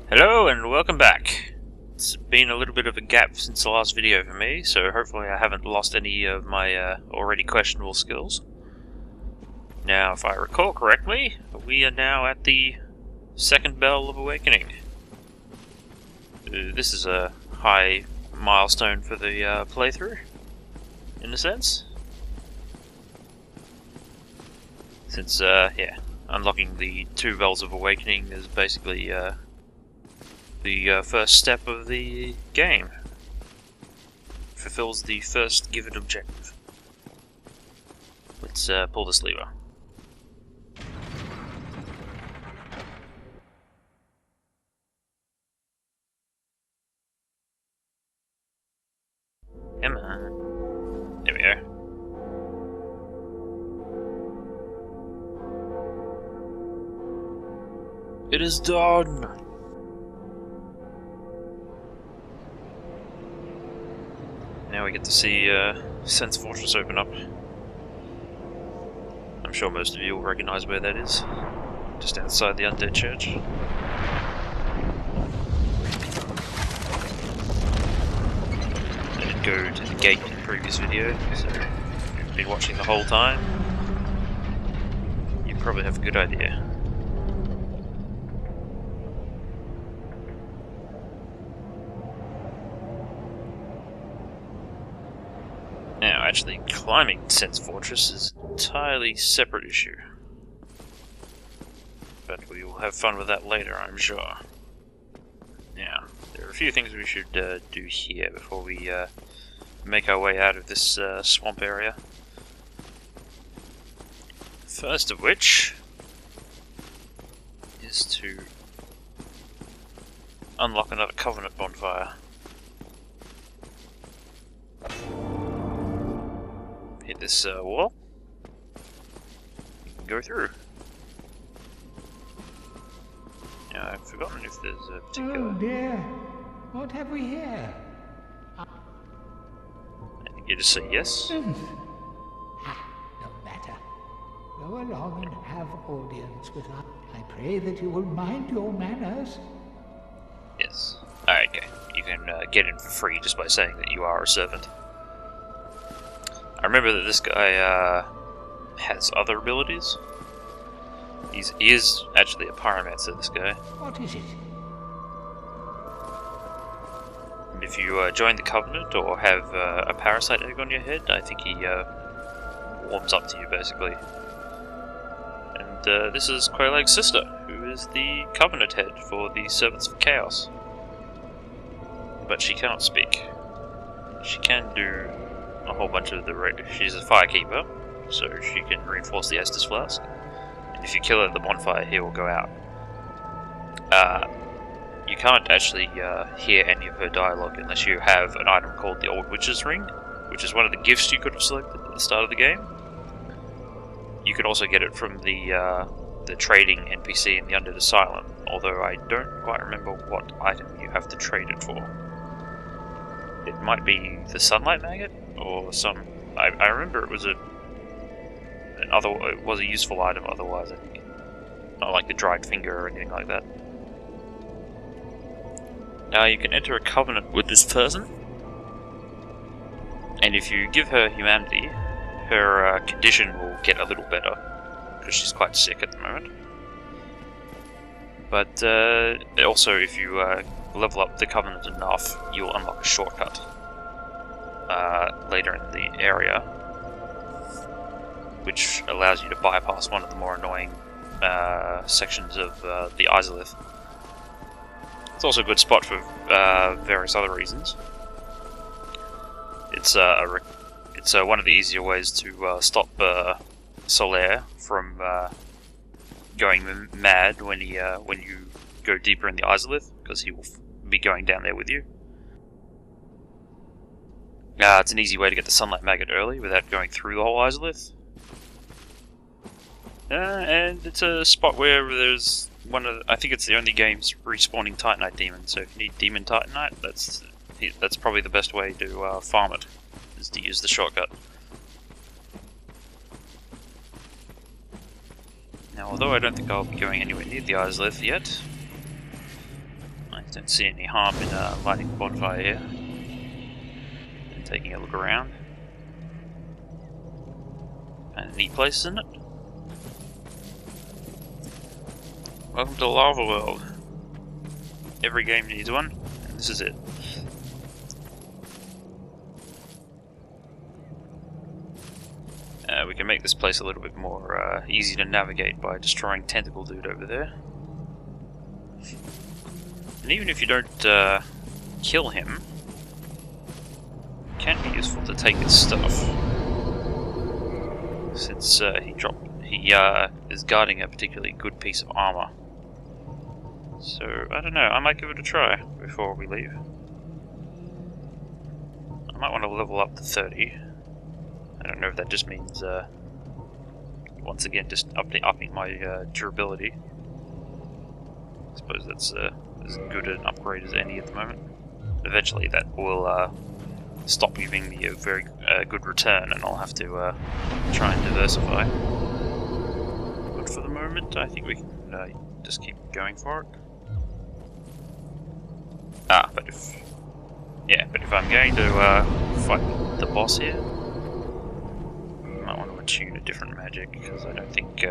Hello and welcome back. It's been a little bit of a gap since the last video for me, so hopefully I haven't lost any of my already questionable skills. Now, if I recall correctly, we are now at the second bell of awakening. This is a high milestone for the playthrough, in a sense. Since, unlocking the 2 bells of awakening is basically the first step of the game. Fulfills the first given objective. Let's pull this lever. Come on. There we are. It is done! Now we get to see Sense Fortress open up. I'm sure most of you will recognise where that is. Just outside the Undead Church. I did go to the gate in the previous video, so if you've been watching the whole time, you probably have a good idea. Now, actually, climbing Sense Fortress is an entirely separate issue. But we will have fun with that later, I'm sure. Now, there are a few things we should do here before we make our way out of this swamp area. First of which is to unlock another Covenant bonfire. Hit this wall. You can go through. Now, I've forgotten if there's a particular... Oh dear, what have we here? I think you just say yes. No matter. Go along and have audience with us. I pray that you will mind your manners. Yes. Alright, okay. You can get in for free just by saying that you are a servant. I remember that this guy has other abilities. He is actually a pyromancer, this guy. What is it? And if you join the Covenant or have a parasite egg on your head, I think he warms up to you, basically. And this is Quaylag's sister, who is the Covenant head for the Servants of Chaos. But she cannot speak. She can do a whole bunch of she's a firekeeper, so she can reinforce the Estus Flask. And if you kill her at the bonfire, he will go out. You can't actually hear any of her dialogue unless you have an item called the Old Witch's Ring, which is one of the gifts you could have selected at the start of the game. You can also get it from the trading NPC in the Undead Asylum, although I don't quite remember what item you have to trade it for. It might be the Sunlight Maggot, or some... I remember it was it was a useful item otherwise, I think. Not like the Dried Finger or anything like that. Now you can enter a covenant with this person, and if you give her humanity, her condition will get a little better, because she's quite sick at the moment. But also, if you level up the Covenant enough, you'll unlock a shortcut later in the area, which allows you to bypass one of the more annoying sections of the Ceaseless. It's also a good spot for various other reasons. It's one of the easier ways to stop Solaire from going mad when you go deeper in the Ceaseless, because he will be going down there with you. It's an easy way to get the Sunlight Maggot early without going through the whole Ceaseless. And it's a spot where there's I think it's the only game's respawning Titanite demon, so if you need Demon Titanite, that's probably the best way to farm it, is to use the shortcut. Now, although I don't think I'll be going anywhere near the Ceaseless yet, Don't see any harm in lighting the bonfire here and taking a look around. And a neat place, isn't it? Welcome to the Lava World. Every game needs one, and this is it. We can make this place a little bit more easy to navigate by destroying Tentacle Dude over there. And even if you don't kill him, it can be useful to take his stuff. Since he is guarding a particularly good piece of armor. So, I don't know, I might give it a try before we leave. I might want to level up to 30. I don't know if that just means, once again, just upping my durability. I suppose that's as good an upgrade as any at the moment. Eventually that will stop giving me a very good return, and I'll have to try and diversify. But for the moment, I think we can just keep going for it. But if I'm going to fight the boss here, I might want to attune a different magic, because I don't think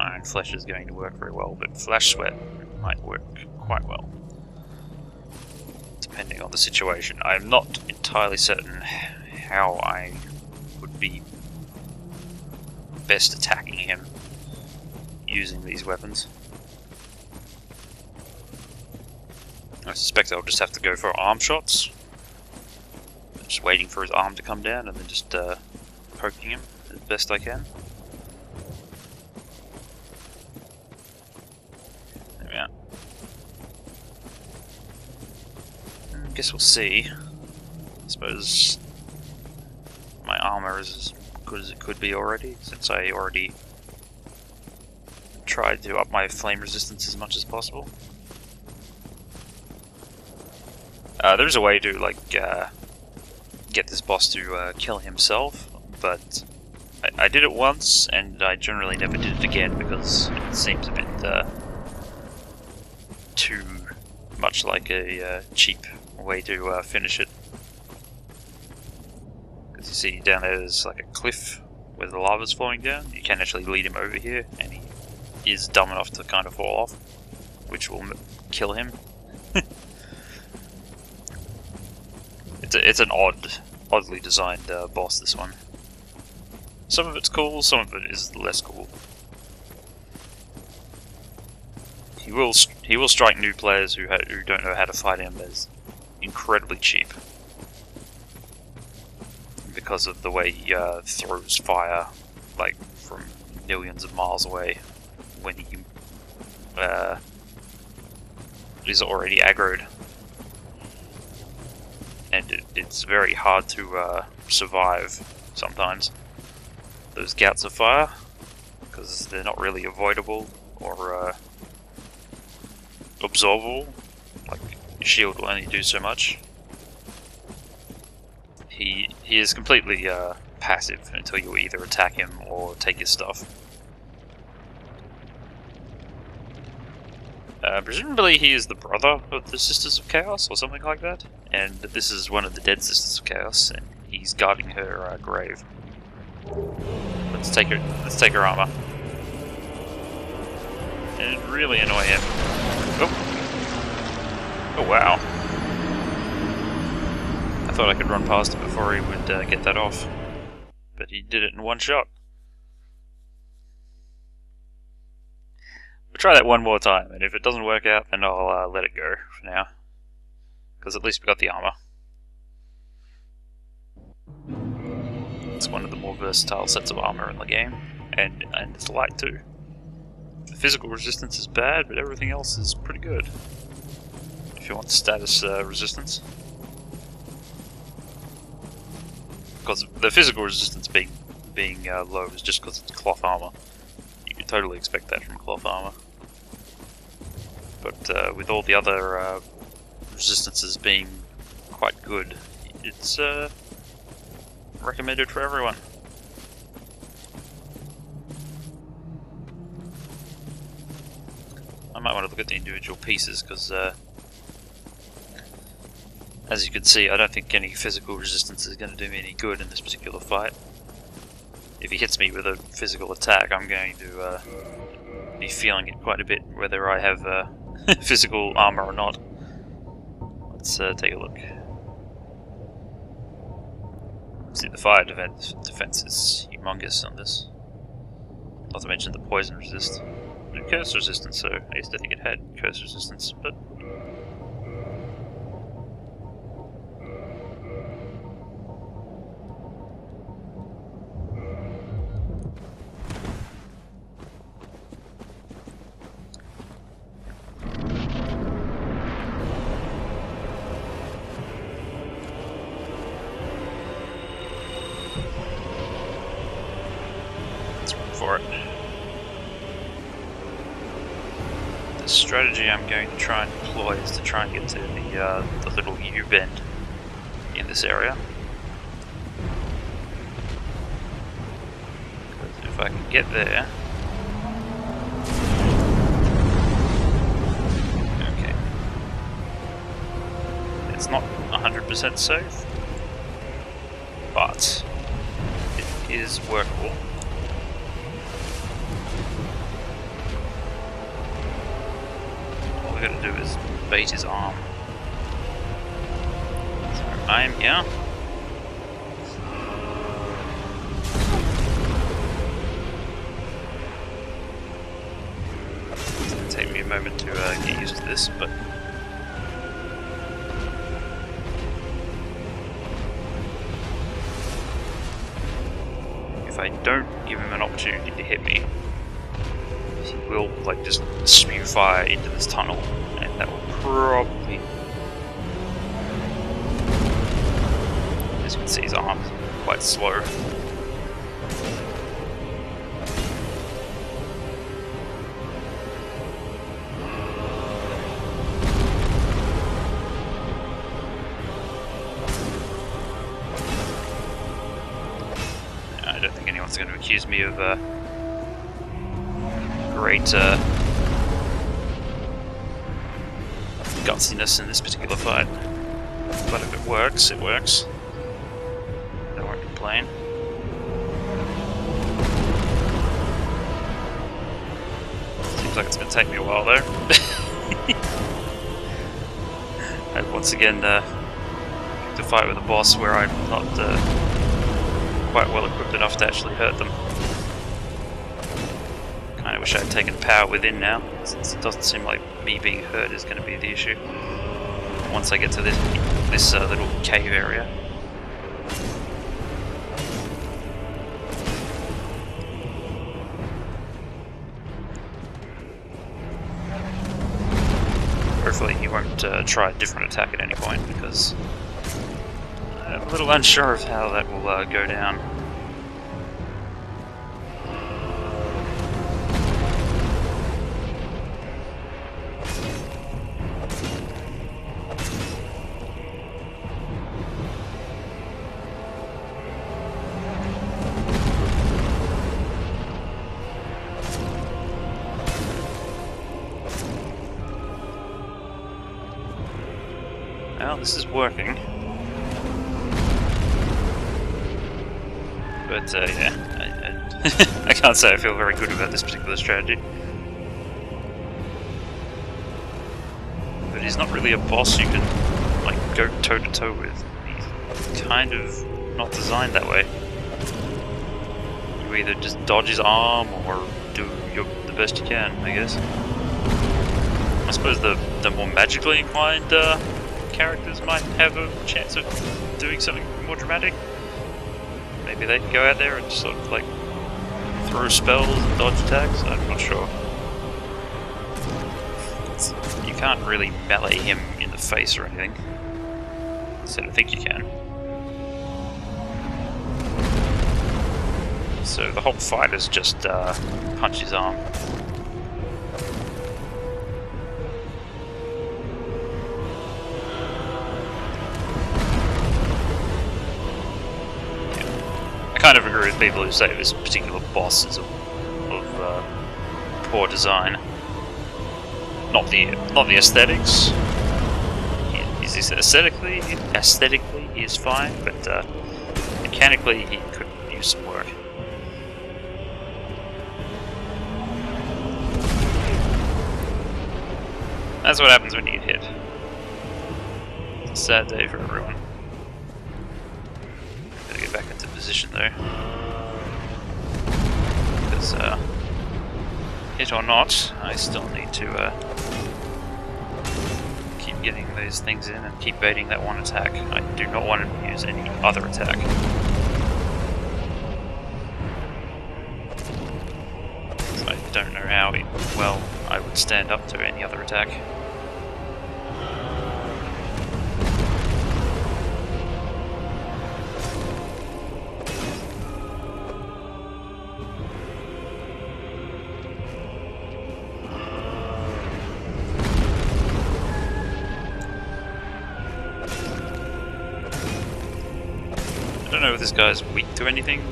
Iron Flesh is going to work very well, but Flash Sweat might work quite well, depending on the situation. I'm not entirely certain how I would be best attacking him using these weapons. I suspect I'll just have to go for arm shots. Just waiting for his arm to come down and then just poking him as best I can. There we are. I guess we'll see. I suppose my armor is as good as it could be already, since I already tried to up my flame resistance as much as possible. There's a way to get this boss to kill himself, but I did it once and I generally never did it again because it seems a bit too much like a cheap way to finish it. Because you see down there's like a cliff where the lava's flowing down. You can actually lead him over here and he is dumb enough to kind of fall off, which will kill him. It's an oddly designed boss, this one. Some of it's cool, some of it is less cool. He will strike new players who don't know how to fight him as incredibly cheap, because of the way he throws fire like from millions of miles away when he is already aggroed. And it's very hard to survive sometimes, those gouts of fire, because they're not really avoidable or absorbable. Like, your shield will only do so much. He is completely passive until you either attack him or take his stuff. Presumably he is the brother of the Sisters of Chaos, or something like that, and this is one of the dead Sisters of Chaos, and he's guarding her grave. Let's take her armor. And really annoy him. Oh wow. I thought I could run past him before he would get that off, but he did it in one shot. We'll try that one more time, and if it doesn't work out, then I'll let it go for now. Because at least we got the armor. It's one of the more versatile sets of armor in the game, and it's light too. The physical resistance is bad, but everything else is pretty good. If you want status resistance. Because the physical resistance being low is just because it's cloth armor. You could totally expect that from cloth armor. But with all the other resistances being quite good, it's recommended for everyone. I might want to look at the individual pieces, because As you can see, I don't think any physical resistance is going to do me any good in this particular fight. If he hits me with a physical attack, I'm going to be feeling it quite a bit, whether I have physical armor or not. Let's take a look. See, the fire defense is humongous on this. Not to mention the poison resist. And curse resistance, so I used to think it had curse resistance, but... for it. The strategy I'm going to try and employ is to try and get to the little U-bend in this area. Because if I can get there... Okay. It's not 100% safe, but it is workable. All we gotta do is bait his arm. So I am here. It's gonna take me a moment to get used to this, but if I don't give him an opportunity to hit me, he will like just spew fire into this tunnel, and that will probably, as you can see, his arm's quite slow. I don't think anyone's going to accuse me of great gutsiness in this particular fight, but if it works, it works. I won't complain. Seems like it's going to take me a while though. And once again, to fight with a boss where I'm not quite well equipped enough to actually hurt them. I wish I had taken power within now, since it doesn't seem like me being hurt is going to be the issue. Once I get to this little cave area. Hopefully he won't try a different attack at any point, because I'm a little unsure of how that will go down. Well, this is working. But yeah, I can't say I feel very good about this particular strategy. But he's not really a boss you can like go toe to toe with. He's kind of not designed that way. You either just dodge his arm or do the best you can, I guess. I suppose the more magically inclined characters might have a chance of doing something more dramatic. Maybe they can go out there and just sort of like throw spells and dodge attacks. I'm not sure. You can't really melee him in the face or anything. So I think you can. So the whole fight is just punch his arm. I kind of agree with people who say this particular boss is of poor design. Not the aesthetics. He's He's aesthetically he is fine, but mechanically he could use some work. That's what happens when you get hit. It's a sad day for everyone. Gotta get back into position though. Because, hit or not, I still need to keep getting those things in and keep baiting that one attack. I do not want to use any other attack. I don't know how well I would stand up to any other attack. I don't know if this guy's weak to anything.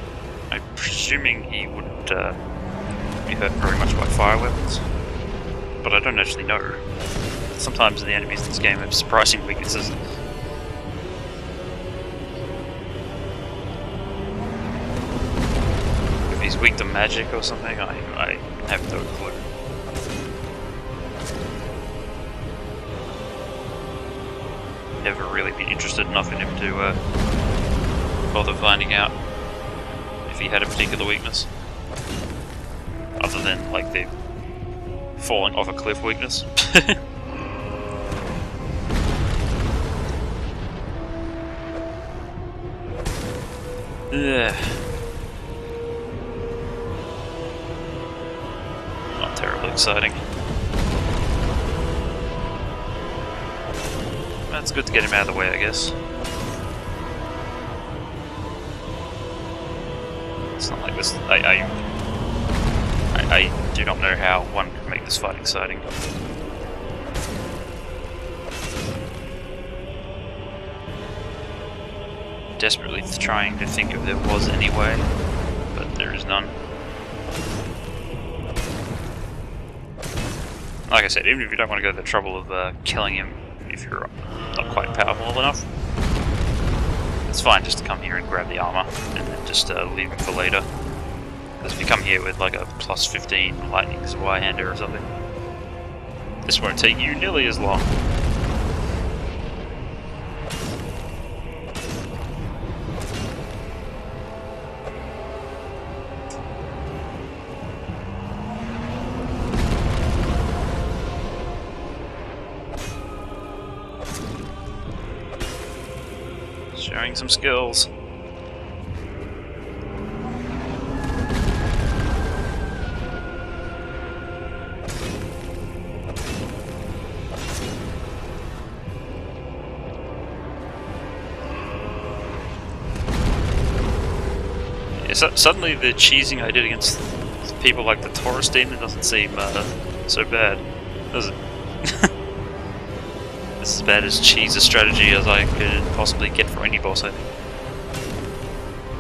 I'm presuming he wouldn't be hurt very much by fire weapons, but I don't actually know. Sometimes the enemies in this game have surprising weaknesses. If he's weak to magic or something, I have no clue. Never really been interested enough in him to bother finding out if he had a particular weakness. Other than, like, the falling off a cliff weakness. Yeah. Not terribly exciting. That's good to get him out of the way, I guess. It's not like this. I do not know how one can make this fight exciting. Desperately trying to think if there was any way, but there is none. Like I said, even if you don't want to go to the trouble of killing him if you're not quite powerful enough, it's fine just to come here and grab the armor and then just leave him for later. Because if you come here with like a plus 15 lightning Zweihander or something, this won't take you nearly as long. Showing some skills. Suddenly the cheesing I did against people like the Taurus Demon doesn't seem so bad, does it? It's as bad as cheese a strategy as I could possibly get for any boss, I think.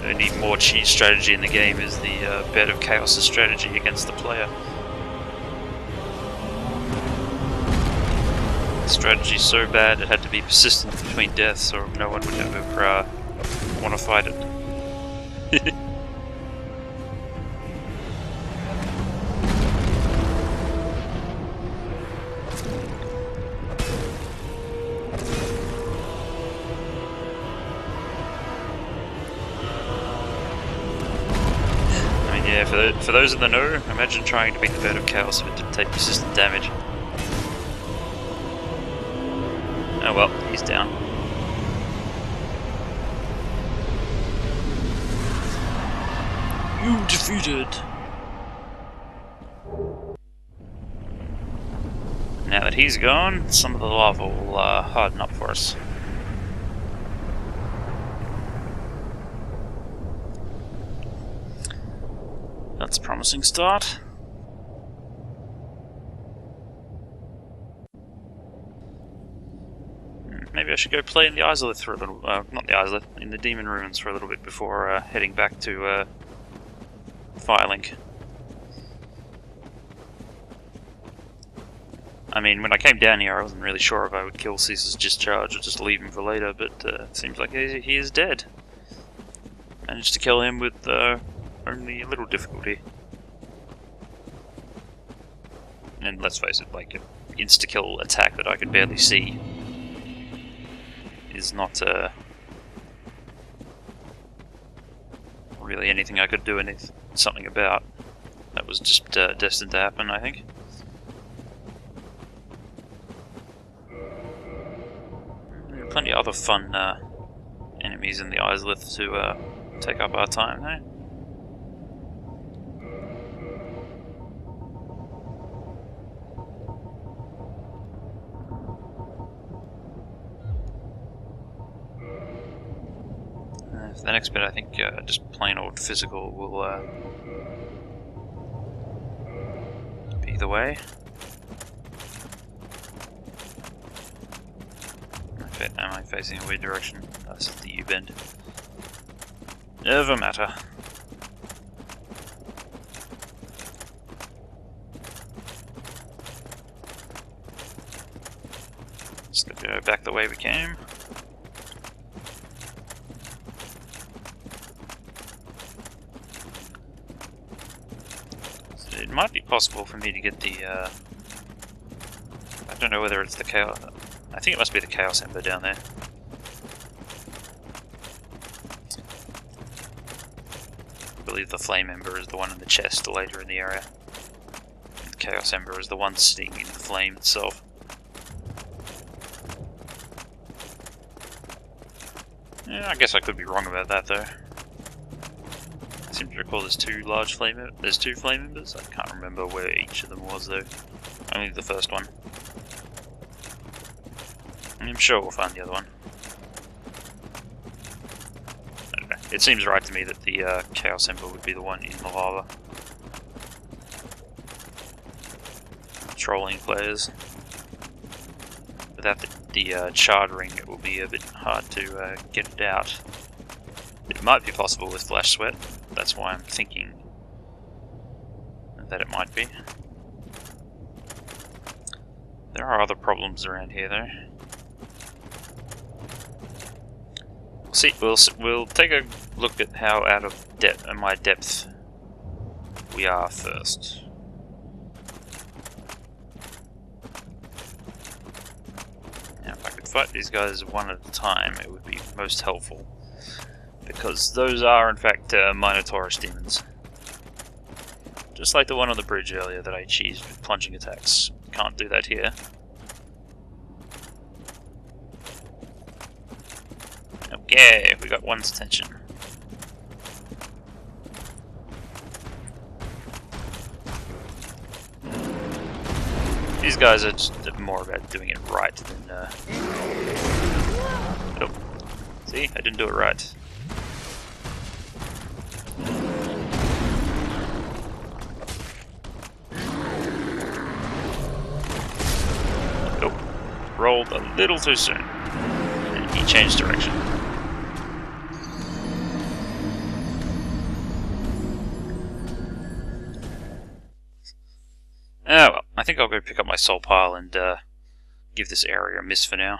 The only more cheese strategy in the game is the Bed of Chaos' strategy against the player. The strategy's so bad it had to be persistent between deaths or no one would ever want to fight it. Yeah, for those in the know, imagine trying to beat the Bed of Chaos if it didn't take persistent damage. Oh well, he's down. You defeated! Now that he's gone, some of the lava will harden up for us. That's a promising start. Maybe I should go play in the Isolith for a little, not the Isolith, in the Demon Ruins for a little bit before heading back to Firelink. I mean, when I came down here, I wasn't really sure if I would kill Ceaseless Discharge or just leave him for later, but it seems like he is dead. Managed to kill him with only a little difficulty. And let's face it, like an insta-kill attack that I could barely see is not really anything I could do something about. That was just destined to happen, I think. There are plenty of other fun enemies in the Islith to take up our time, though. For the next bit, I think just plain old physical will be the way. Am I facing a weird direction? This is the U-bend. Never matter. Just gonna go back the way we came. So it might be possible for me to get the I don't know whether it's the chaos. I think it must be the Chaos Ember down there. I believe the Flame Ember is the one in the chest later in the area. And the Chaos Ember is the one sitting in the flame itself. Yeah, I guess I could be wrong about that though. I seem to recall there's two flame embers. I can't remember where each of them was though. Only the first one. I'm sure we'll find the other one. I don't know. It seems right to me that the Chaos Ember would be the one in the lava. Trolling players. Without the charred ring, it will be a bit hard to get it out. It might be possible with Flash Sweat. That's why I'm thinking that it might be. There are other problems around here though. See, we'll take a look at how out of my depth we are first. Now, if I could fight these guys one at a time, it would be most helpful, because those are in fact Minotaurus demons, just like the one on the bridge earlier that I cheesed with plunging attacks. Can't do that here. Okay, we got one's attention. These guys are just more about doing it right than oh. See, I didn't do it right. Nope. Rolled a little too soon. And he changed direction. Oh well, I think I'll go pick up my soul pile and give this area a miss for now.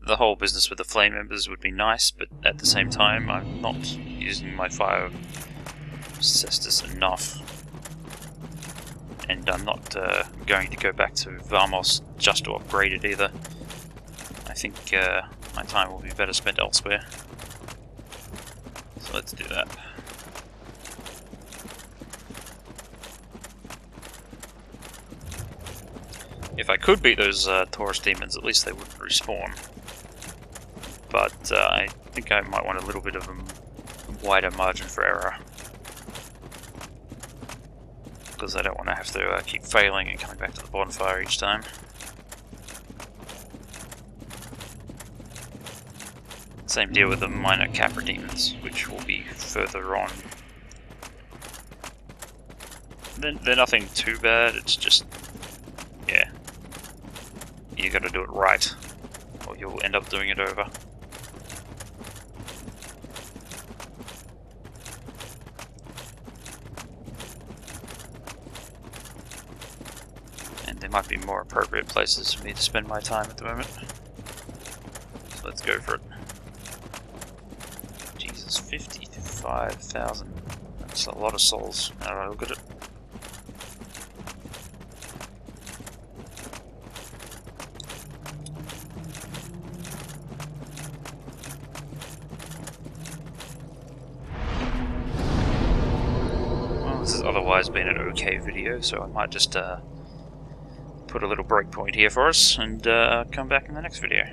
The whole business with the flame embers would be nice, but at the same time I'm not using my fire Ceaseless enough. And I'm not going to go back to Vamos just to upgrade it either. I think my time will be better spent elsewhere. So let's do that. If I could beat those Taurus demons, at least they wouldn't respawn. But I think I might want a little bit of a wider margin for error. Because I don't want to have to keep failing and coming back to the bonfire each time. Same deal with the minor Capra demons, which will be further on. They're nothing too bad, it's just, yeah, you gotta do it right, or you'll end up doing it over. there might be more appropriate places for me to spend my time at the moment. So let's go for it. Jesus, 55,000. That's a lot of souls. Alright, look at it. This has otherwise been an okay video, so I might just put a little breakpoint here for us and come back in the next video.